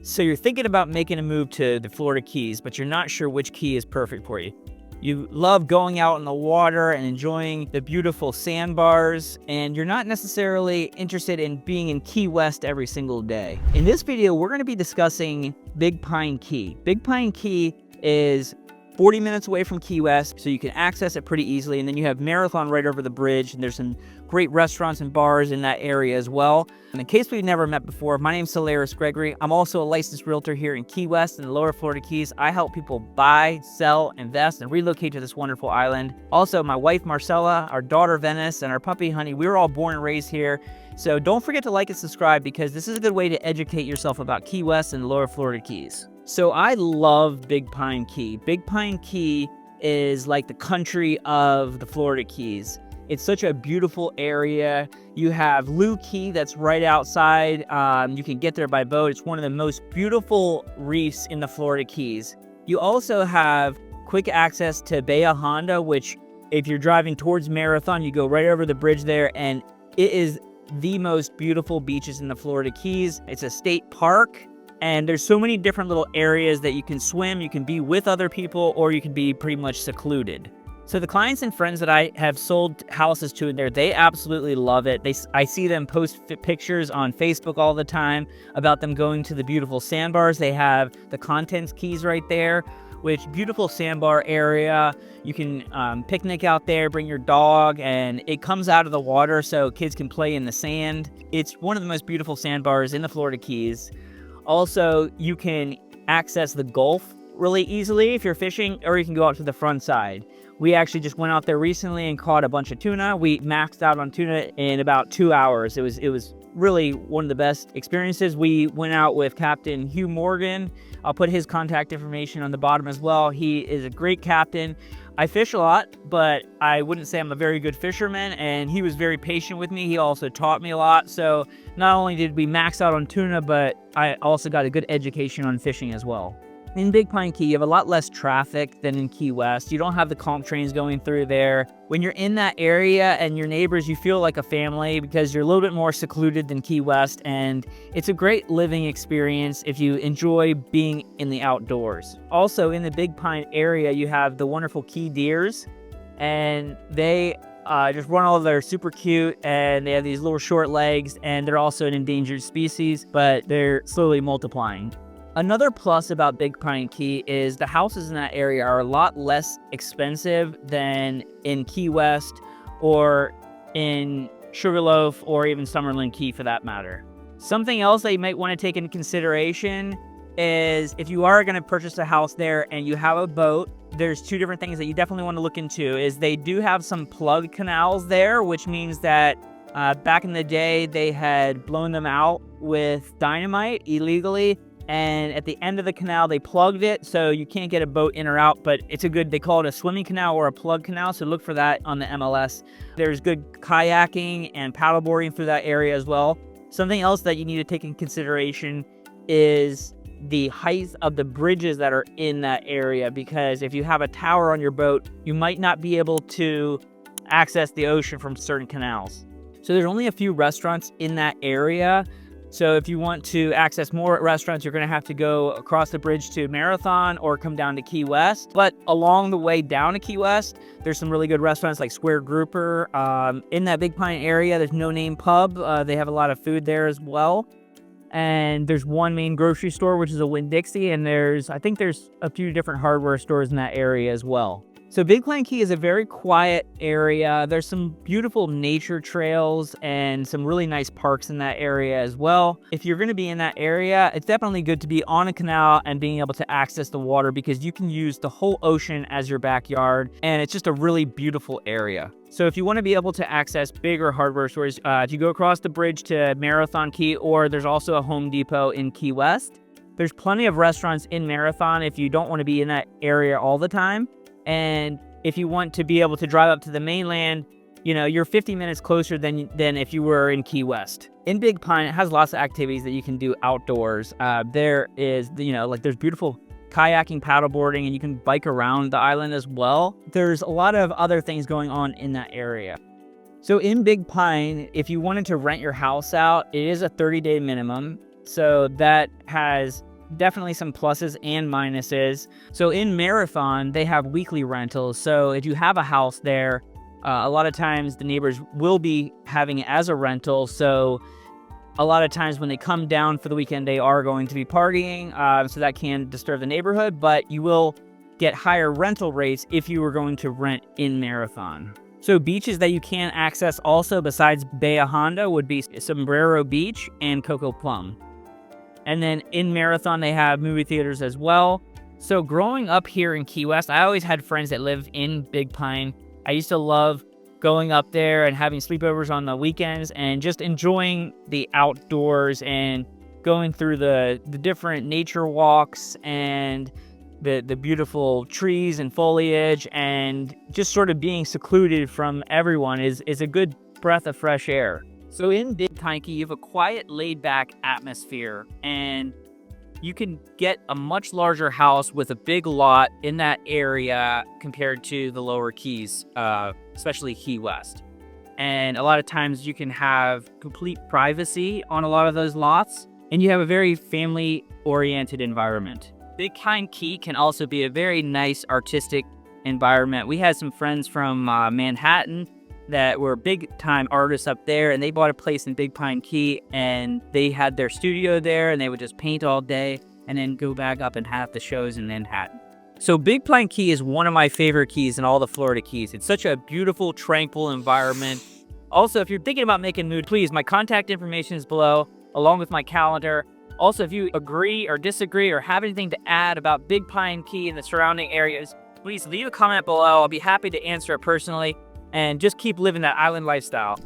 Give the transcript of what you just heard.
So you're thinking about making a move to the Florida Keys, but you're not sure which key is perfect for you. You love going out in the water and enjoying the beautiful sandbars, and you're not necessarily interested in being in Key West every single day. In this video, we're going to be discussing Big Pine Key. Big Pine Key is 40 minutes away from Key West, so you can access it pretty easily. And then you have Marathon right over the bridge, and there's some great restaurants and bars in that area as well. And in case we've never met before, my name's Solaris Gregory. I'm also a licensed realtor here in Key West and the lower Florida Keys. I help people buy, sell, invest, and relocate to this wonderful island. Also, my wife Marcella, our daughter Venice, and our puppy Honey, we were all born and raised here. So don't forget to like and subscribe, because this is a good way to educate yourself about Key West and the lower Florida Keys. So I love Big Pine Key. Big Pine Key is like the country of the Florida Keys. It's such a beautiful area. You have Looe Key that's right outside. You can get there by boat. It's one of the most beautiful reefs in the Florida Keys. You also have quick access to Bahia Honda, which if you're driving towards Marathon, you go right over the bridge there, and it is the most beautiful beaches in the Florida Keys. It's a state park. And there's so many different little areas that you can swim, you can be with other people, or you can be pretty much secluded. So the clients and friends that I have sold houses to in there, they absolutely love it. I see them post pictures on Facebook all the time about them going to the beautiful sandbars. They have the contents keys right there, which beautiful sandbar area. You can picnic out there, bring your dog, and it comes out of the water so kids can play in the sand. It's one of the most beautiful sandbars in the Florida Keys. Also, you can access the Gulf really easily if you're fishing, or you can go out to the front side. We actually just went out there recently and caught a bunch of tuna. We maxed out on tuna in about 2 hours. It was really one of the best experiences. We went out with Captain Hugh Morgan. I'll put his contact information on the bottom as well. He is a great captain. I fish a lot, but I wouldn't say I'm a very good fisherman, and he was very patient with me. He also taught me a lot. So not only did we max out on tuna, but I also got a good education on fishing as well. In Big Pine Key, you have a lot less traffic than in Key West. You don't have the comp trains going through there. When you're in that area and your neighbors, you feel like a family because you're a little bit more secluded than Key West, and it's a great living experience if you enjoy being in the outdoors. Also, in the Big Pine area, you have the wonderful key deers, and they just run all over. They're super cute, and they have these little short legs, and they're also an endangered species, but they're slowly multiplying. Another plus about Big Pine Key is the houses in that area are a lot less expensive than in Key West or in Sugarloaf or even Summerlin Key for that matter. Something else that you might want to take into consideration is if you are going to purchase a house there and you have a boat, there's two different things that you definitely want to look into. Is they do have some plug canals there, which means that back in the day they had blown them out with dynamite illegally. And at the end of the canal, they plugged it, so you can't get a boat in or out, but it's they call it a swimming canal or a plug canal, so look for that on the MLS. There's good kayaking and paddleboarding through that area as well. Something else that you need to take in consideration is the height of the bridges that are in that area, because if you have a tower on your boat, you might not be able to access the ocean from certain canals. So there's only a few restaurants in that area. So if you want to access more restaurants, you're going to have to go across the bridge to Marathon or come down to Key West. But along the way down to Key West, there's some really good restaurants like Square Grouper. In that Big Pine area, there's No Name Pub. They have a lot of food there as well. And there's one main grocery store, which is a Winn-Dixie. And I think there's a few different hardware stores in that area as well. So Big Pine Key is a very quiet area. There's some beautiful nature trails and some really nice parks in that area as well. If you're going to be in that area, it's definitely good to be on a canal and being able to access the water, because you can use the whole ocean as your backyard, and it's just a really beautiful area. So if you want to be able to access bigger hardware stores, if you go across the bridge to Marathon Key, or there's also a Home Depot in Key West. There's plenty of restaurants in Marathon if you don't want to be in that area all the time. And if you want to be able to drive up to the mainland, you're 50 minutes closer than if you were in Key West. In Big Pine, it has lots of activities that you can do outdoors. There is, there's beautiful kayaking, paddleboarding, and you can bike around the island as well. There's a lot of other things going on in that area. So in Big Pine, if you wanted to rent your house out, it is a 30-day minimum. So that has definitely some pluses and minuses. So in Marathon, they have weekly rentals. So if you have a house there, a lot of times the neighbors will be having it as a rental. So a lot of times when they come down for the weekend, they are going to be partying. So that can disturb the neighborhood, but you will get higher rental rates if you were going to rent in Marathon. So beaches that you can access also besides Bahia Honda would be Sombrero Beach and Coco Plum. And then in Marathon, they have movie theaters as well. So growing up here in Key West, I always had friends that lived in Big Pine. I used to love going up there and having sleepovers on the weekends and just enjoying the outdoors and going through the different nature walks and the beautiful trees and foliage, and just sort of being secluded from everyone is a good breath of fresh air. So in Big Pine Key, you have a quiet, laid-back atmosphere, and you can get a much larger house with a big lot in that area compared to the lower Keys, especially Key West. And a lot of times you can have complete privacy on a lot of those lots, and you have a very family-oriented environment. Big Pine Key can also be a very nice artistic environment. We had some friends from Manhattan that were big-time artists up there, and they bought a place in Big Pine Key, and they had their studio there, and they would just paint all day and then go back up and have the shows in Manhattan. So Big Pine Key is one of my favorite keys in all the Florida Keys. It's such a beautiful, tranquil environment. Also, if you're thinking about making a move, please, my contact information is below, along with my calendar. Also, if you agree or disagree or have anything to add about Big Pine Key and the surrounding areas, please leave a comment below. I'll be happy to answer it personally, and just keep living that island lifestyle.